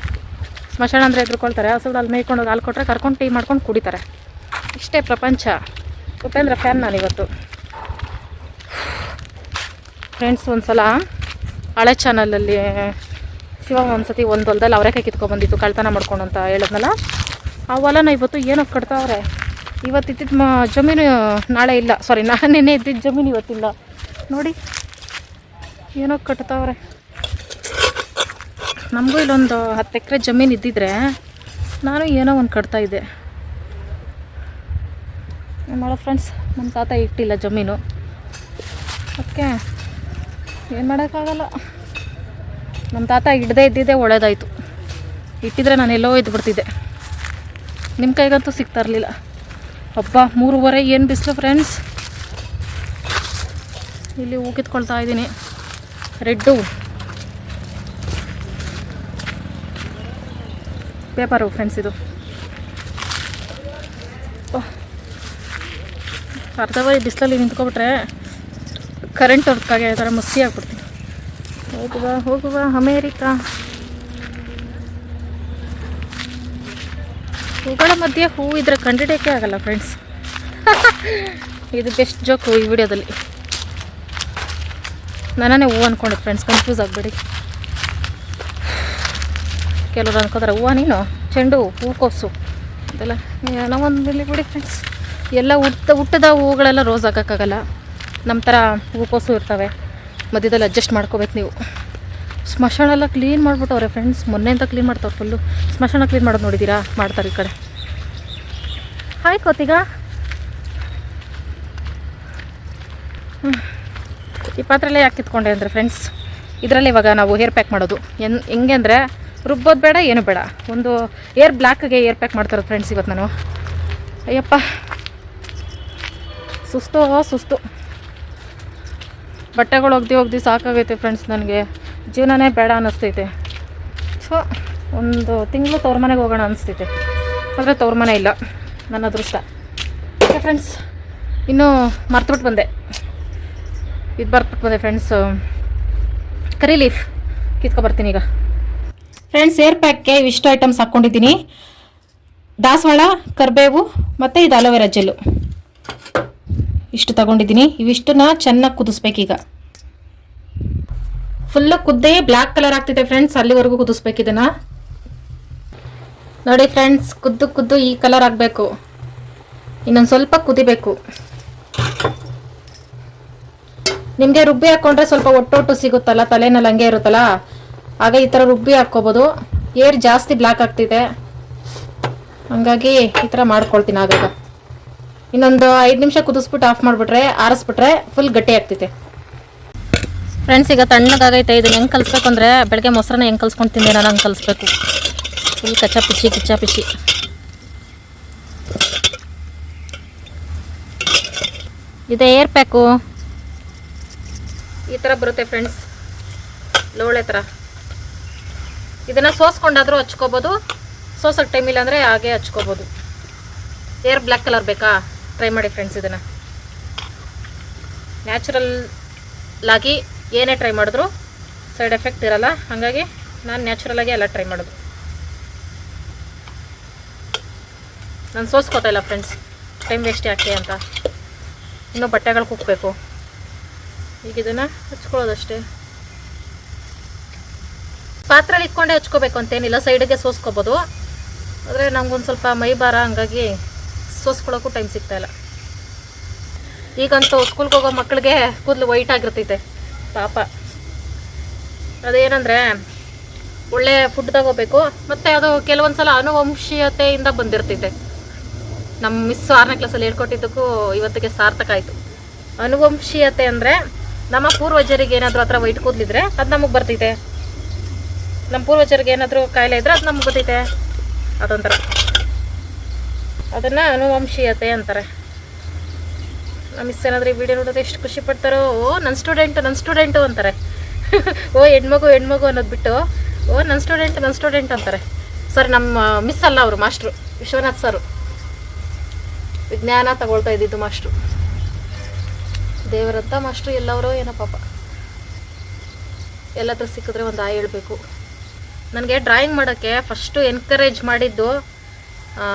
ಸ್ಮಶಾನ ಅಂದರೆ ಎದ್ರುಕೊಳ್ತಾರೆ. ಹಸುಗಳು ಅಲ್ಲಿ ಮೇಯ್ಕೊಂಡು ಹಾಲು ಕೊಟ್ಟರೆ ಕರ್ಕೊಂಡು ಟೀ ಮಾಡ್ಕೊಂಡು ಕುಡಿತಾರೆ. ಇಷ್ಟೇ ಪ್ರಪಂಚ. ಉಪೇಂದ್ರ ಫ್ಯಾನ್ ನಾನಿವತ್ತು ಫ್ರೆಂಡ್ಸ್. ಒಂದು ಸಲ ಹಳೆ ಚಾನಲಲ್ಲಿ ಶಿವ ಒಂದ್ಸತಿ ಒಂದು ಹೊಲದಲ್ಲಿ ಅವರೇಕಾಯಿ ಕಿತ್ಕೊಬಂದಿತ್ತು ಕಳ್ತನ ಮಾಡ್ಕೊಂಡು ಅಂತ ಹೇಳಿದ್ನಲ್ಲ. ಆ ಹೊಲನ ಇವತ್ತು ಏನೋ ಕಟ್ತಾವ್ರೆ. ಇವತ್ತು ಇದ್ದಿದ್ದು ಜಮೀನು ನಾಳೆ ಇಲ್ಲ, ಸಾರಿ ನಾಳೆನೇ ಇದ್ದಿದ್ದು ಜಮೀನು ಇವತ್ತಿಲ್ಲ ನೋಡಿ. ಏನೋ ಕಟ್ತಾವ್ರೆ. ನಮಗೂ ಇಲ್ಲೊಂದು 10 ಎಕರೆ ಜಮೀನು ಇದ್ದಿದ್ರೆ ನಾನು ಏನೋ ಒಂದು ಕಟ್ತಾಯಿದ್ದೆ. ಮಾಡೋ ಫ್ರೆಂಡ್ಸ್, ನಮ್ಮ ತಾತ ಇಟ್ಟಿಲ್ಲ ಜಮೀನು, ಅದಕ್ಕೆ ಏನು ಮಾಡೋಕ್ಕಾಗಲ್ಲ. ನಮ್ಮ ತಾತ ಹಿಡ್ದೇ ಇದ್ದಿದ್ದೆ ಒಳ್ಳೇದಾಯಿತು. ಇಟ್ಟಿದ್ರೆ ನಾನು ಎಲ್ಲೋ ಇದ್ಬಿಡ್ತಿದ್ದೆ. ನಿಮ್ಮ ಕೈಗಂತೂ ಸಿಗ್ತಾ ಇರಲಿಲ್ಲ. ಹಬ್ಬ 3:30 ಏನು ಬಿಸಿಲು ಫ್ರೆಂಡ್ಸ್. ಇಲ್ಲಿ ಹೂ ಕಿತ್ಕೊಳ್ತಾ ಇದ್ದೀನಿ. Red paper friends. ಇದು ಅರ್ಧವರೆ ಬಿಸಿಲಲ್ಲಿ ನಿಂತ್ಕೊಬಿಟ್ರೆ ಕರೆಂಟ್ ಹೊರಕಾಗೆ ಆ ಥರ ಮಸ್ಸಿ ಆಗ್ಬಿಡ್ತೀನಿ. ಹೋಗುವ ಅಮೇರಿಕಾ. ಹೂಗಳ ಮಧ್ಯೆ ಹೂ ಇದ್ರೆ ಕಂಡಿಡಿಯೋಕ್ಕೆ ಆಗಲ್ಲ ಫ್ರೆಂಡ್ಸ್. ಇದು ಬೆಸ್ಟ್ ಜೋಕು ಈ ವಿಡಿಯೋದಲ್ಲಿ. ನಾನೇ ಹೂ ಅಂದ್ಕೊಂಡೆ ಫ್ರೆಂಡ್ಸ್, ಕನ್ಫ್ಯೂಸ್ ಆಗಬೇಡಿ. ಕೆಲವರು ಅನ್ಕೋತಾರೆ ಹೂವು ನೀನು ಚೆಂಡು ಹೂಕೋಸು ಇದೆಲ್ಲ ಏನೋ ಒಂದು ಇಲ್ಲಿ ಬಿಡಿ ಫ್ರೆಂಡ್ಸ್. ಎಲ್ಲ ಹುಟ್ಟದ ಹೂಗಳೆಲ್ಲ ರೋಸ್ ಹಾಕೋಕ್ಕಾಗಲ್ಲ. ನಮ್ಮ ಥರ ಹೂಕೋಸು ಇರ್ತವೆ, ಮಧ್ಯದಲ್ಲಿ ಅಡ್ಜಸ್ಟ್ ಮಾಡ್ಕೋಬೇಕು ನೀವು. ಸ್ಮಶಾನ ಎಲ್ಲ ಕ್ಲೀನ್ ಮಾಡಿಬಿಟ್ಟವ್ರೆ ಫ್ರೆಂಡ್ಸ್. ಮೊನ್ನೆಯಿಂದ ಕ್ಲೀನ್ ಮಾಡ್ತಾವ್ರೆ ಫುಲ್ಲು. ಸ್ಮಶಾನ ಕ್ಲೀನ್ ಮಾಡೋದು ನೋಡಿದ್ದೀರಾ? ಮಾಡ್ತಾರೆ ಈ ಕಡೆ. ಹಾಯ್ ಕೋತಿಗ. ಈ ಪಾತ್ರೆಲ್ಲೇ ಯಾಕೆ ಕಿತ್ಕೊಂಡೆ ಅಂದರೆ ಫ್ರೆಂಡ್ಸ್, ಇದರಲ್ಲಿ ಇವಾಗ ನಾವು ಹೇರ್ ಪ್ಯಾಕ್ ಮಾಡೋದು ಹೆಂಗೆ ಅಂದರೆ ರುಬ್ಬೋದು ಬೇಡ, ಏನು ಬೇಡ. ಒಂದು ಬ್ಲ್ಯಾಕ್ಗೆ ಏರ್ ಪ್ಯಾಕ್ ಮಾಡ್ತಾರೆ ಫ್ರೆಂಡ್ಸ್ ಇವತ್ತು ನಾನು. ಅಯ್ಯಪ್ಪ ಸುಸ್ತು. ಬಟ್ಟೆಗಳು ಒಗ್ದು ಸಾಕಾಗೈತೆ ಫ್ರೆಂಡ್ಸ್. ನನಗೆ ಜೀವನನೇ ಬೇಡ ಅನ್ನಿಸ್ತೈತೆ. ಸೊ ಒಂದು ತಿಂಗಳು ತವ್ರ ಮನೆಗೆ ಹೋಗೋಣ ಅನಿಸ್ತೈತೆ. ಆದರೆ ತವ್ರ ಮನೆ ಇಲ್ಲ, ನನ್ನ ಅದೃಷ್ಟ. ಓಕೆ ಫ್ರೆಂಡ್ಸ್, ಇನ್ನೂ ಮರ್ತುಬಿಟ್ಟು ಬಂದೆ ಫ್ರೆಂಡ್ಸ್. ಕರಿ ಲೀಫ್ ಕಿತ್ಕೊಬರ್ತೀನಿ ಈಗ ಫ್ರೆಂಡ್ಸ್. ಏರ್ ಪ್ಯಾಕ್ಗೆ ಇವಿಷ್ಟು ಐಟಮ್ಸ್ ಹಾಕ್ಕೊಂಡಿದ್ದೀನಿ. ದಾಸವಾಳ, ಕರಿಬೇವು ಮತ್ತು ಇದು ಅಲೋವೆರಾ ಜೆಲ್ಲು ಇಷ್ಟು ತಗೊಂಡಿದ್ದೀನಿ. ಇವಿಷ್ಟನ್ನ ಚೆನ್ನಾಗಿ ಕುದಿಸ್ಬೇಕೀಗ. ಫುಲ್ಲು ಕುದ್ದೇ ಬ್ಲ್ಯಾಕ್ ಕಲರ್ ಆಗ್ತಿದೆ ಫ್ರೆಂಡ್ಸ್. ಅಲ್ಲಿವರೆಗೂ ಕುದಿಸ್ಬೇಕಿದನ್ನು ನೋಡಿ ಫ್ರೆಂಡ್ಸ್. ಕುದ್ದು ಈ ಕಲರ್ ಆಗಬೇಕು. ಇನ್ನೊಂದು ಸ್ವಲ್ಪ ಕುದಿಬೇಕು. ನಿಮಗೆ ರುಬ್ಬಿ ಹಾಕ್ಕೊಂಡ್ರೆ ಸ್ವಲ್ಪ ಒಟ್ಟೊಟ್ಟು ಸಿಗುತ್ತಲ್ಲ, ತಲೆನಲ್ಲಿ ಹಂಗೆ ಇರುತ್ತಲ್ಲ, ಆಗ ಈ ಥರ ರುಬ್ಬಿ ಹಾಕ್ಕೋಬೋದು. ಏರ್ ಜಾಸ್ತಿ ಬ್ಲ್ಯಾಕ್ ಆಗ್ತಿದೆ, ಹಂಗಾಗಿ ಈ ಥರ ಮಾಡ್ಕೊಳ್ತೀನಿ ಆಗಾಗ. ಇನ್ನೊಂದು 5 ನಿಮಿಷ ಕುದಿಸ್ಬಿಟ್ಟು ಆಫ್ ಮಾಡಿಬಿಟ್ರೆ, ಆರಿಸ್ಬಿಟ್ರೆ ಫುಲ್ ಗಟ್ಟಿ ಆಗ್ತೈತೆ ಫ್ರೆಂಡ್ಸ್. ಈಗ ತಣ್ಣಗಾಗೈತೆ. ಇದನ್ನ ಹೆಂಗೆ ಕಲಿಸ್ಬೇಕು ಅಂದರೆ, ಬೆಳಗ್ಗೆ ಮೊಸರನ್ನ ಹೆಂಗೆ ಕಲಿಸ್ಕೊಂಡು ತಿಂದೆ ನಾನು ಹಂಗೆ ಕಲಿಸ್ಬೇಕು. ಫುಲ್ ಕಿಚ್ಚ ಪಿಚ್ಚಿ. ಇದೆ ಏರ್ ಪ್ಯಾಕು ಈ ಥರ ಬರುತ್ತೆ ಫ್ರೆಂಡ್ಸ್, ಲೋಳೆ ಥರ. ಇದನ್ನು ಸೋಸ್ಕೊಂಡಾದರೂ ಹಚ್ಕೋಬೋದು, ಸೋಸೋಕ್ಕೆ ಟೈಮ್ ಇಲ್ಲ ಅಂದರೆ ಹಾಗೆ ಹಚ್ಕೋಬೋದು. ಏರ್ ಬ್ಲ್ಯಾಕ್ ಕಲರ್ ಬೇಕಾ? ಟ್ರೈ ಮಾಡಿ ಫ್ರೆಂಡ್ಸ್. ಇದನ್ನು ನ್ಯಾಚುರಲ್ ಆಗಿ ಏನೇ ಟ್ರೈ ಮಾಡಿದ್ರು ಸೈಡ್ ಎಫೆಕ್ಟ್ ಇರಲ್ಲ, ಹಾಗಾಗಿ ನಾನು ನ್ಯಾಚುರಲಾಗಿ ಎಲ್ಲ ಟ್ರೈ ಮಾಡೋದು. ನಾನು ಸೋಸ್ಕೋತಾ ಇಲ್ಲ ಫ್ರೆಂಡ್ಸ್, ಟೈಮ್ ವೇಸ್ಟ್ ಯಾಕೆ ಅಂತ. ಇನ್ನೂ ಬಟ್ಟೆಗಳು ಕುಕ್ಕಬೇಕು. ಈಗ ಇದನ್ನು ಹಚ್ಕೊಳ್ಳೋದಷ್ಟೇ. ಪಾತ್ರೆಲಿ ಇಟ್ಕೊಂಡೇ ಹಚ್ಕೋಬೇಕು ಅಂತೇನಿಲ್ಲ, ಸೈಡಿಗೆ ಸೋಸ್ಕೋಬೋದು. ಆದರೆ ನಮ್ಗೊಂದು ಸ್ವಲ್ಪ ಮೈ ಭಾರ, ಹಂಗಾಗಿ ಸೋಸ್ಕೊಳ್ಳೋಕ್ಕೂ ಟೈಮ್ ಸಿಗ್ತಾಯಿಲ್ಲ. ಈಗಂತೂ ಸ್ಕೂಲ್ಗೆ ಹೋಗೋ ಮಕ್ಕಳಿಗೆ ಕೂದಲು ವೈಟ್ ಆಗಿರ್ತೈತೆ ಪಾಪ. ಅದೇನಂದರೆ ಒಳ್ಳೆ ಫುಡ್ ತಗೋಬೇಕು, ಮತ್ತು ಅದು ಕೆಲವೊಂದು ಸಲ ಆನುವಂಶೀಯತೆಯಿಂದ ಬಂದಿರ್ತೈತೆ. ನಮ್ಮ ಮಿಸ್ 6ನೇ ಕ್ಲಾಸಲ್ಲಿ ಹೇಳ್ಕೊಟ್ಟಿದ್ದಕ್ಕೂ ಇವತ್ತಿಗೆ ಸಾರ್ಥಕ ಆಯಿತು. ಆನುವಂಶೀಯತೆ ಅಂದರೆ ನಮ್ಮ ಪೂರ್ವಜರಿಗೆ ಏನಾದರೂ ಆ ಥರ ವೈಟ್ ಕೂದಲಿದ್ರೆ ಅದು ನಮಗೆ ಬರ್ತೈತೆ, ನಮ್ಮ ಪೂರ್ವಜರಿಗೆ ಏನಾದರೂ ಕಾಯಿಲೆ ಇದ್ದರೆ ಅದು ನಮಗೆ ಬರ್ತೈತೆ. ಅದೊಂಥರ ಅದನ್ನು ಆನುವಂಶೀಯತೆ ಅಂತಾರೆ. ನಮ್ಮ ಮಿಸ್ ಏನಾದರೂ ಈ ವಿಡಿಯೋ ನೋಡೋದು ಎಷ್ಟು ಖುಷಿ ಪಡ್ತಾರೋ, ಓ ನನ್ನ ಸ್ಟೂಡೆಂಟು ಅಂತಾರೆ. ಓ ಹೆಣ್ಮಗು ಅನ್ನೋದು ಬಿಟ್ಟು ಓ ನನ್ನ ಸ್ಟೂಡೆಂಟ್ ಅಂತಾರೆ. ಸರ್ ನಮ್ಮ ಮಿಸ್ ಅಲ್ಲ, ಅವರು ಮಾಸ್ಟ್ರು ವಿಶ್ವನಾಥ್ ಸರು, ವಿಜ್ಞಾನ ತಗೊಳ್ತಾ ಇದ್ದಿದ್ದು ಮಾಸ್ಟ್ರು. ದೇವರಂತ ಮಾಸ್ಟ್ರು ಎಲ್ಲವರೋ ಏನೋ ಪಾಪ. ಎಲ್ಲತ್ರ ಸಿಕ್ಕಿದ್ರೆ ಒಂದು ಆಯ್ ಹೇಳ್ಬೇಕು. ನನಗೆ ಡ್ರಾಯಿಂಗ್ ಮಾಡೋಕ್ಕೆ ಫಸ್ಟು ಎನ್ಕರೇಜ್ ಮಾಡಿದ್ದು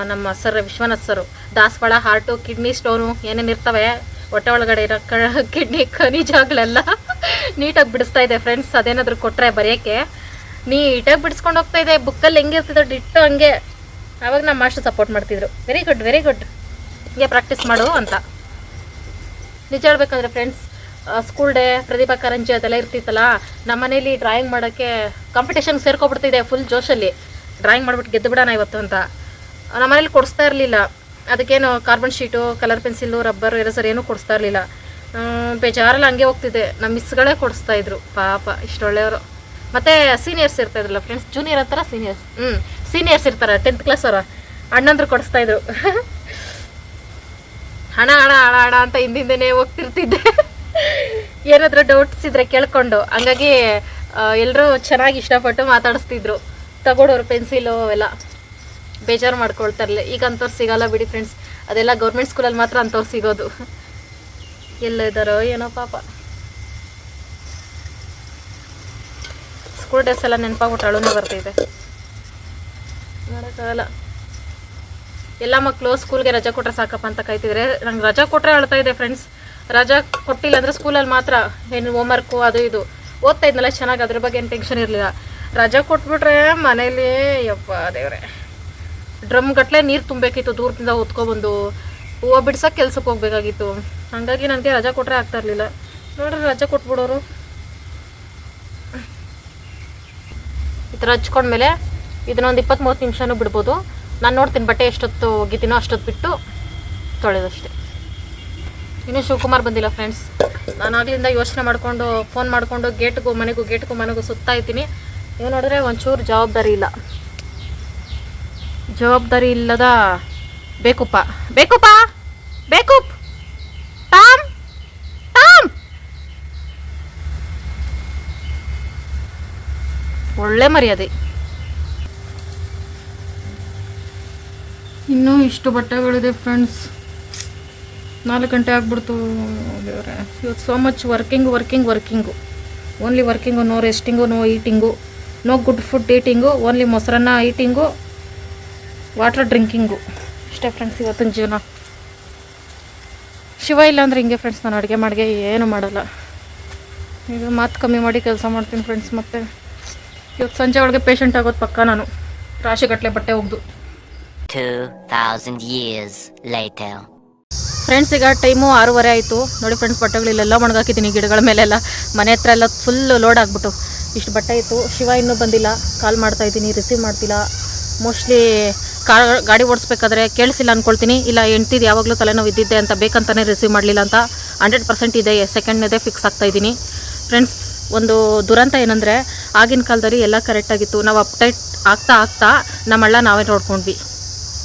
ನಮ್ಮ ಸರ್ ವಿಶ್ವನಾಥ್ ಸರು. ದಾಸವಾಳ, ಹಾರ್ಟು, ಕಿಡ್ನಿ ಸ್ಟೋನು ಏನೇನು ಇರ್ತವೆ ಹೊಟ್ಟೆ ಒಳಗಡೆ ಇರೋ ಕಿಡ್ನಿ ಖನಿಜಗಳೆಲ್ಲ ನೀಟಾಗಿ ಬಿಡಿಸ್ತಾ ಇದೆ ಫ್ರೆಂಡ್ಸ್. ಅದೇನಾದರೂ ಕೊಟ್ಟರೆ ಬರೆಯೋಕ್ಕೆ ನೀಟಾಗಿ ಬಿಡಿಸ್ಕೊಂಡು ಹೋಗ್ತಾ ಇದೆ. ಬುಕ್ಕಲ್ಲಿ ಹೆಂಗಿರ್ತಿದ್ದ ಡಿಟ್ಟು ಹಂಗೆ. ಆವಾಗ ನಮ್ಮ ಮಾಸ್ಟರ್ ಸಪೋರ್ಟ್ ಮಾಡ್ತಿದ್ರು, ವೆರಿ ಗುಡ್ ಹಿಂಗೆ ಪ್ರಾಕ್ಟೀಸ್ ಮಾಡು ಅಂತ. ನಿಜ ಹೇಳ್ಬೇಕಂದ್ರೆ friends, school day, Pratibha Karanji ಅದೆಲ್ಲ ಇರ್ತಿತ್ತಲ್ಲ, ನಮ್ಮ ಮನೇಲಿ ಡ್ರಾಯಿಂಗ್ ಮಾಡೋಕ್ಕೆ ಕಾಂಪಿಟೇಷನ್ಗೆ ಸೇರ್ಕೊಬಿಡ್ತಿದೆ ಫುಲ್ ಜೋಶಲ್ಲಿ. ಡ್ರಾಯಿಂಗ್ ಮಾಡಿಬಿಟ್ಟು ಗೆದ್ದು ಬಿಡೋಣ ಇವತ್ತು ಅಂತ. ನಮ್ಮ ಮನೇಲಿ ಕೊಡಿಸ್ತಾ ಇರಲಿಲ್ಲ. ಅದಕ್ಕೇನು carbon sheet, colour pencil, rubber, eraser ಏನೂ ಕೊಡಿಸ್ತಾ ಇರಲಿಲ್ಲ. ಬೇಜಾರಲ್ಲಿ ಹಂಗೆ ಹೋಗ್ತಿದ್ದೆ. ನಮ್ಮ ಮಿಸ್ಗಳೇ ಕೊಡಿಸ್ತಾಯಿದ್ರು ಪಾಪ, ಇಷ್ಟೊಳ್ಳೆಯವರು. ಮತ್ತು ಸೀನಿಯರ್ಸ್ ಇರ್ತಾಯಿದ್ರಲ್ಲ ಫ್ರೆಂಡ್ಸ್, ಜೂನಿಯರ್ ಅಂತಾರ ಸೀನಿಯರ್ಸ್ ಇರ್ತಾರೆ 10th ಕ್ಲಾಸ್ ಅವರು, ಅಣ್ಣಂದ್ರು ಕೊಡಿಸ್ತಾಯಿದ್ರು. ಹಣ ಅಂತ ಹಿಂದಿಂದನೇ ಹೋಗ್ತಿರ್ತಿದ್ದೆ ಏನಾದರೂ ಡೌಟ್ಸ್ ಇದ್ದರೆ ಕೇಳ್ಕೊಂಡು. ಹಂಗಾಗಿ ಎಲ್ಲರೂ ಚೆನ್ನಾಗಿ ಇಷ್ಟಪಟ್ಟು ಮಾತಾಡಿಸ್ತಿದ್ರು. ತಗೊಡೋರು ಪೆನ್ಸಿಲು ಅವೆಲ್ಲ, ಬೇಜಾರು ಮಾಡ್ಕೊಳ್ತಾರಲ್ಲ. ಈಗ ಅಂಥವ್ರು ಸಿಗೋಲ್ಲ ಬಿಡಿ ಫ್ರೆಂಡ್ಸ್. ಅದೆಲ್ಲ ಗೌರ್ಮೆಂಟ್ ಸ್ಕೂಲಲ್ಲಿ ಮಾತ್ರ ಅಂಥವ್ರು ಸಿಗೋದು. ಎಲ್ಲ ಇದ್ದಾರೋ ಏನೋ ಪಾಪ. ಸ್ಕೂಲ್ ಡ್ರೆಸ್ ಎಲ್ಲ ನೆನಪಾಗ್ಬಿಟ್ಟು ಅಳುನೇ ಬರ್ತೈತೆ, ಮಾಡೋಕ್ಕಾಗಲ್ಲ. ಎಲ್ಲ ಮಕ್ಕಳು ಸ್ಕೂಲ್ಗೆ ರಜಾ ಕೊಟ್ಟರೆ ಸಾಕಪ್ಪ ಅಂತ ಕಾಯ್ತಿದ್ರೆ, ನಂಗೆ ರಜಾ ಕೊಟ್ಟರೆ ಅಳ್ತಾ ಇದೆ ಫ್ರೆಂಡ್ಸ್. ರಜಾ ಕೊಟ್ಟಿಲ್ಲ ಅಂದರೆ ಸ್ಕೂಲಲ್ಲಿ ಮಾತ್ರ ಏನು ಹೋಮ್ವರ್ಕು ಅದು ಇದು ಓದ್ತಾ ಇದ್ನಲ್ಲ ಚೆನ್ನಾಗಿ, ಅದ್ರ ಬಗ್ಗೆ ಏನು ಟೆನ್ಷನ್ ಇರಲಿಲ್ಲ. ರಜಾ ಕೊಟ್ಬಿಟ್ರೆ ಮನೇಲಿ ಯಪ್ಪ ದೇವ್ರೆ ಡ್ರಮ್ ಗಟ್ಟಲೆ ನೀರು ತುಂಬಬೇಕಿತ್ತು, ದೂರದಿಂದ ಓದ್ಕೊಬಂದು ಹೂವು ಬಿಡ್ಸೋಕೆ ಕೆಲ್ಸಕ್ಕೆ ಹೋಗ್ಬೇಕಾಗಿತ್ತು. ಹಾಗಾಗಿ ನನಗೆ ರಜಾ ಕೊಟ್ಟರೆ ಆಗ್ತಾ ಇರಲಿಲ್ಲ. ನೋಡ್ರಿ ರಜಾ ಕೊಟ್ಬಿಡೋರು. ಈ ಥರ ಹಚ್ಕೊಂಡ್ಮೇಲೆ ಇದನ್ನೊಂದು 20-30 ನಿಮಿಷನೂ ಬಿಡ್ಬೋದು. ನಾನು ನೋಡ್ತೀನಿ ಬಟ್ಟೆ ಎಷ್ಟೊತ್ತು ಒಗಿತೀನೋ ಅಷ್ಟೊತ್ತು ಬಿಟ್ಟು ತೊಳೆದಷ್ಟೇ. ಇನ್ನೂ ಶಿವಕುಮಾರ್ ಬಂದಿಲ್ಲ ಫ್ರೆಂಡ್ಸ್. ನಾನು ಆಗಲಿಂದ ಯೋಚನೆ ಮಾಡಿಕೊಂಡು ಫೋನ್ ಮಾಡಿಕೊಂಡು ಗೇಟ್ಗೂ ಮನೆಗೂ ಸುತ್ತಾ ಇದ್ದೀನಿ. ನೀವು ನೋಡಿದ್ರೆ ಒಂಚೂರು ಜವಾಬ್ದಾರಿ ಇಲ್ಲದ ಬೇಕುಪ್ಪ ಟಾಮ್ ಒಳ್ಳೆ ಮರ್ಯಾದೆ. ಇನ್ನೂ ಇಷ್ಟು ಬಟ್ಟೆಗಳಿದೆ ಫ್ರೆಂಡ್ಸ್. 4 ಗಂಟೆ ಆಗ್ಬಿಡ್ತು. ಇವತ್ತು so much working. Only working, no resting, no eating, no good food eating, only ಮೊಸರನ್ನ ಈಟಿಂಗು, ವಾಟರ್ ಡ್ರಿಂಕಿಂಗು. ಇಷ್ಟೇ ಫ್ರೆಂಡ್ಸ್ ಇವತ್ತಿನ ಜೀವನ. ಶಿವ ಇಲ್ಲ ಅಂದರೆ ಹಿಂಗೆ ಫ್ರೆಂಡ್ಸ್, ನಾನು ಅಡುಗೆ ಏನು ಮಾಡಲ್ಲ. ಈಗ ಮಾತು ಕಮ್ಮಿ ಮಾಡಿ ಕೆಲಸ ಮಾಡ್ತೀನಿ ಫ್ರೆಂಡ್ಸ್. ಮತ್ತು ಇವತ್ತು ಸಂಜೆ ಒಳಗೆ ಪೇಷಂಟ್ ಆಗೋದು ಪಕ್ಕ. ನಾನು ರಾಶಿಗಟ್ಟಲೆ ಬಟ್ಟೆ ಒಗ್ದು 2000 years later. ಫ್ರೆಂಡ್ಸ್ ಈಗ ಟೈಮು 6:30 ಆಯಿತು. ನೋಡಿ ಫ್ರೆಂಡ್ಸ್, ಬಟ್ಟೆಗಳೆಲ್ಲ ಒಣಗಾಕಿದ್ದೀನಿ ಗಿಡಗಳ ಮೇಲೆಲ್ಲ. ಮನೆ ಹತ್ರ ಎಲ್ಲ ಫುಲ್ ಲೋಡ್ ಆಗಿಬಿಟ್ಟು ಇಷ್ಟು ಬಟ್ಟೆ ಇತ್ತು. ಶಿವ ಇನ್ನೂ ಬಂದಿಲ್ಲ. ಕಾಲ್ ಮಾಡ್ತಾಯಿದ್ದೀನಿ, ರಿಸೀವ್ ಮಾಡ್ತಿಲ್ಲ. ಮೋಸ್ಟ್ಲಿ ಗಾಡಿ ಓಡಿಸ್ಬೇಕಾದ್ರೆ ಕೇಳಿಸಿಲ್ಲ ಅಂದ್ಕೊಳ್ತೀನಿ, ಇಲ್ಲ ಹೆಂಡ್ತಿದ್ದು ಯಾವಾಗಲೂ ತಲೆನೋವು ಇದ್ದಿದ್ದೆ ಅಂತ ಬೇಕಂತಾನೆ ರಿಸೀವ್ ಮಾಡಲಿಲ್ಲ ಅಂತ 100% ಇದೆ. ಸೆಕೆಂಡ್ನೇದೇ ಫಿಕ್ಸ್ ಆಗ್ತಾಯಿದ್ದೀನಿ ಫ್ರೆಂಡ್ಸ್. ಒಂದು ದುರಂತ ಏನಂದರೆ, ಆಗಿನ ಕಾಲದಲ್ಲಿ ಎಲ್ಲ ಕರೆಕ್ಟಾಗಿತ್ತು. ನಾವು ಅಪ್ಡೇಟ್ ಆಗ್ತಾ ನಮ್ಮಳ್ಳ ನಾವೇ ನೋಡ್ಕೊಂಡ್ವಿ.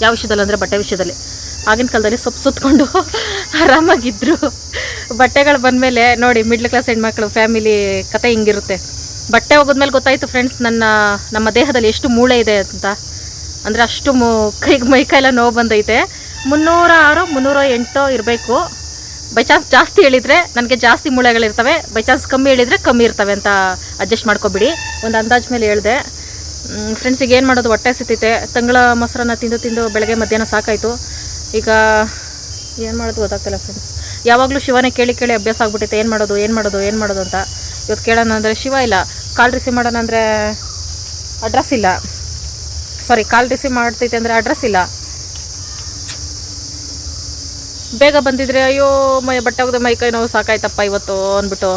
ಯಾವ ವಿಷಯದಲ್ಲಿ ಅಂದರೆ ಬಟ್ಟೆ ವಿಷಯದಲ್ಲಿ. ಆಗಿನ ಕಾಲದಲ್ಲಿ ಸೊಪ್ಪು ಸುತ್ಕೊಂಡು ಆರಾಮಾಗಿದ್ದರು. ಬಟ್ಟೆಗಳು ಬಂದಮೇಲೆ ನೋಡಿ, ಮಿಡ್ಲ್ ಕ್ಲಾಸ್ ಹೆಣ್ಮಕ್ಳು ಫ್ಯಾಮಿಲಿ ಕತೆ ಹಿಂಗಿರುತ್ತೆ. ಬಟ್ಟೆ ಹೋಗೋದ್ಮೇಲೆ ಗೊತ್ತಾಯಿತು ಫ್ರೆಂಡ್ಸ್, ನಮ್ಮ ದೇಹದಲ್ಲಿ ಎಷ್ಟು ಮೂಳೆ ಇದೆ ಅಂತ. ಅಂದರೆ ಅಷ್ಟು ಕೈಗೆ ಮೈಕೈಲ್ಲ ನೋವು ಬಂದೈತೆ. 306 308 ಇರಬೇಕು. ಬೈ ಚಾನ್ಸ್ ಜಾಸ್ತಿ ಹೇಳಿದರೆ ನನಗೆ ಜಾಸ್ತಿ ಮೂಳೆಗಳಿರ್ತವೆ, ಬೈ ಚಾನ್ಸ್ ಕಮ್ಮಿ ಹೇಳಿದರೆ ಕಮ್ಮಿ ಇರ್ತವೆ ಅಂತ ಅಡ್ಜಸ್ಟ್ ಮಾಡ್ಕೊಬಿಡಿ. ಒಂದು ಅಂದಾಜು ಮೇಲೆ ಹೇಳಿದೆ. ಫ್ರೆಂಡ್ಸಿಗೆ ಏನು ಮಾಡೋದು, ಹೊಟ್ಟೆ ಸಿತೈತೆ. ತಂಗಳ ಮೊಸರನ್ನ ತಿಂದು ಬೆಳಗ್ಗೆ ಮಧ್ಯಾಹ್ನ ಸಾಕಾಯಿತು. ಈಗ ಏನು ಮಾಡೋದು ಗೊತ್ತಾಗ್ತಿಲ್ಲ ಫ್ರೆಂಡ್ಸ್. ಯಾವಾಗಲೂ ಶಿವನೇ ಕೇಳಿ ಅಭ್ಯಾಸ ಆಗ್ಬಿಟ್ಟೈತೆ. ಏನು ಮಾಡೋದು ಅಂತ. ಇವತ್ತು ಕೇಳೋಣ ಅಂದರೆ ಶಿವ ಇಲ್ಲ, ಕಾಲ್ ರಿಸೀವ್ ಮಾಡೋಣ ಅಂದರೆ ಅಡ್ರೆಸ್ ಇಲ್ಲ. ಸಾರಿ, ಕಾಲ್ ರಿಸೀವ್ ಮಾಡ್ತೈತೆ ಅಂದರೆ ಅಡ್ರೆಸ್ ಇಲ್ಲ. ಬೇಗ ಬಂದಿದ್ರೆ ಅಯ್ಯೋ ಬಟ್ಟೆ ಹೋಗದೆ ಮೈ ಕೈ ನೋವು ಸಾಕಾಯ್ತಪ್ಪ ಇವತ್ತು ಅಂದ್ಬಿಟ್ಟು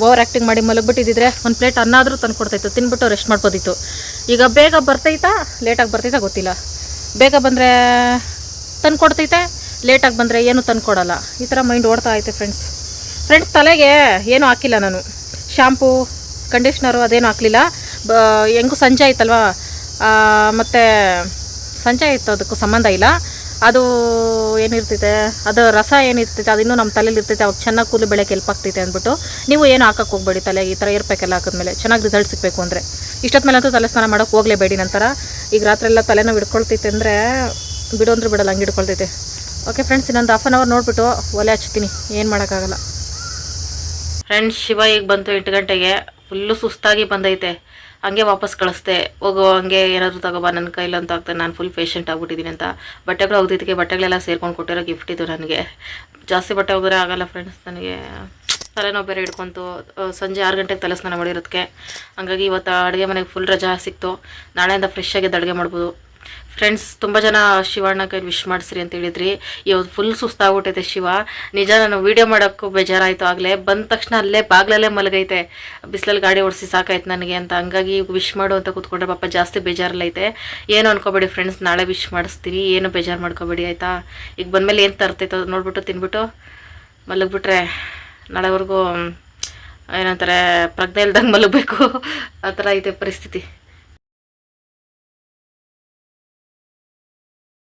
ಓವರ್ ಆ್ಯಕ್ಟಿಂಗ್ ಮಾಡಿ ಮಲಗಿಬಿಟ್ಟಿದ್ರೆ ಒಂದು ಪ್ಲೇಟ್ ಅನ್ನಾದರೂ ತಂದು ಕೊಡ್ತಾಯಿತ್ತು, ತಿನ್ಬಿಟ್ಟು ರೆಸ್ಟ್ ಮಾಡ್ಬೋದಿತ್ತು. ಈಗ ಬೇಗ ಬರ್ತೈತಾ ಲೇಟಾಗಿ ಬರ್ತೈತಾ ಗೊತ್ತಿಲ್ಲ. ಬೇಗ ಬಂದರೆ ತಂದು ಕೊಡ್ತೈತೆ, ಲೇಟಾಗಿ ಬಂದರೆ ಏನೂ ತಂದು ಕೊಡೋಲ್ಲ. ಈ ಥರ ಮೈಂಡ್ ಓಡ್ತಾ ಐತೆ ಫ್ರೆಂಡ್ಸ್. ತಲೆಗೆ ಏನೂ ಹಾಕಿಲ್ಲ ನಾನು, ಶಾಂಪೂ ಕಂಡೀಷ್ನರು ಅದೇನು ಹಾಕಲಿಲ್ಲ. ಹೆಂಗೂ ಸಂಜೆ ಆಯ್ತಲ್ವಾ, ಮತ್ತು ಸಂಜೆ ಆಯಿತು, ಅದಕ್ಕೂ ಸಂಬಂಧ ಇಲ್ಲ. ಅದು ಏನಿರ್ತೈತೆ, ಅದು ರಸ ಏನಿರ್ತೈತೆ ಅದು ಇನ್ನೂ ನಮ್ಮ ತಲೆಯಲ್ಲಿ ಇರ್ತೈತೆ. ಅವಾಗ ಚೆನ್ನಾಗಿ ಕೂದಲು ಬೆಳಗ್ಗೆ ಹೆಲ್ಪ್ ಆಗ್ತೈತೆ ಅಂದ್ಬಿಟ್ಟು ನೀವು ಏನು ಹಾಕಕ್ಕೆ ಹೋಗ್ಬೇಡಿ ತಲೆಗೆ. ಈ ಥರ ಇರ್ಬೇಕೆಲ್ಲ ಹಾಕಿದ್ಮೇಲೆ ಚೆನ್ನಾಗಿ ರಿಸಲ್ಟ್ ಸಿಗಬೇಕು ಅಂದರೆ. ಇಷ್ಟೊತ್ತು ಅಂತೂ ತಲೆ ಸ್ನಾನ ಮಾಡೋಕ್ಕೆ ಹೋಗಲೇಬೇಡಿ. ನಂತರ ಈಗ ರಾತ್ರಿ ಎಲ್ಲ ತಲೆನೋವು ಹಿಡ್ಕೊಳ್ತೈತೆ ಅಂದರೆ ಬಿಡು ಅಂದ್ರೆ ಬಿಡಲ್ಲ, ಹಂಗೆ ಹಿಡ್ಕೊಳ್ತೈತೆ. ಓಕೆ ಫ್ರೆಂಡ್ಸ್, ಇನ್ನೊಂದು ಹಾಫ್ ಆನ್ ಅವರ್ ನೋಡಿಬಿಟ್ಟು ಒಲೆ ಹಚ್ತೀನಿ, ಏನು ಮಾಡೋಕ್ಕಾಗಲ್ಲ. ಫ್ರೆಂಡ್ಸ್, ಶಿವ ಈಗ ಬಂತು 8 ಗಂಟೆಗೆ. ಫುಲ್ಲು ಸುಸ್ತಾಗಿ ಬಂದೈತೆ. ಹಂಗೆ ವಾಪಸ್ ಕಳಿಸ್ದೆ, ಹೋಗೋ ಹಂಗೆ ಏನಾದರೂ ತಗೋಬಾ, ನನ್ನ ಕೈಲಂತ ಆಗ್ತದೆ, ನಾನು ಫುಲ್ ಪೇಷಂಟ್ ಆಗ್ಬಿಟ್ಟಿದ್ದೀನಿ ಅಂತ. ಬಟ್ಟೆಗಳು ಹೋಗ್ದಿದ್ದಕ್ಕೆ ಬಟ್ಟೆಗಳೆಲ್ಲ ಸೇರ್ಕೊಂಡು ಕೊಟ್ಟಿರೋ ಗಿಫ್ಟ್ ಇದು ನನಗೆ. ಜಾಸ್ತಿ ಬಟ್ಟೆ ಹೋಗಿದ್ರೆ ಆಗಲ್ಲ ಫ್ರೆಂಡ್ಸ್, ನನಗೆ ತಲೆನೋವು ಬೇರೆ ಹಿಡ್ಕೊಂತು. ಸಂಜೆ 6 ಗಂಟೆಗೆ ತಲೆ ಸ್ನಾನ ಮಾಡಿರೋದಕ್ಕೆ. ಹಂಗಾಗಿ ಇವತ್ತು ಅಡುಗೆ ಮನೆಗೆ ಫುಲ್ ರಜಾ ಸಿಕ್ತು. ನಾಳೆಯಿಂದ ಫ್ರೆಶ್ ಆಗಿ ಅಡುಗೆ ಮಾಡ್ಬೋದು. ಫ್ರೆಂಡ್ಸ್, ತುಂಬ ಜನ ಶಿವಣ್ಣ ಕೈ ವಿಶ್ ಮಾಡಿಸ್ರಿ ಅಂತ ಹೇಳಿದ್ರಿ. ಇವತ್ತು ಫುಲ್ ಸುಸ್ತಾಗ್ಬಿಟ್ಟೈತೆ ಶಿವ. ನಿಜ, ನಾನು ವೀಡಿಯೋ ಮಾಡೋಕ್ಕೂ ಬೇಜಾರಾಯಿತು. ಆಗಲೇ ಬಂದ ತಕ್ಷಣ ಅಲ್ಲೇ ಬಾಗ್ಲಲ್ಲೇ ಮಲಗೈತೆ. ಬಿಸಿಲಲ್ಲಿ ಗಾಡಿ ಓಡಿಸಿ ಸಾಕಾಯ್ತು ನನಗೆ ಅಂತ. ಹಂಗಾಗಿ ವಿಶ್ ಮಾಡು ಅಂತ ಕೂತ್ಕೊಂಡ್ರೆ ಪಾಪ ಜಾಸ್ತಿ ಬೇಜಾರಲ್ಲೈತೆ. ಏನು ಅನ್ಕೋಬೇಡಿ ಫ್ರೆಂಡ್ಸ್, ನಾಳೆ ವಿಶ್ ಮಾಡಿಸ್ತೀವಿ, ಏನು ಬೇಜಾರು ಮಾಡ್ಕೋಬೇಡಿ ಆಯಿತಾ. ಈಗ ಬಂದಮೇಲೆ ಏನು ತರ್ತೈತೋ ನೋಡ್ಬಿಟ್ಟು ತಿನ್ಬಿಟ್ಟು ಮಲಗಿಬಿಟ್ರೆ ನಾಳೆವರೆಗೂ ಏನಂತಾರೆ ಪ್ರಜ್ಞೆ ಇಲ್ದಂಗೆ ಮಲಗಬೇಕು, ಆ ಥರ ಐತೆ ಪರಿಸ್ಥಿತಿ.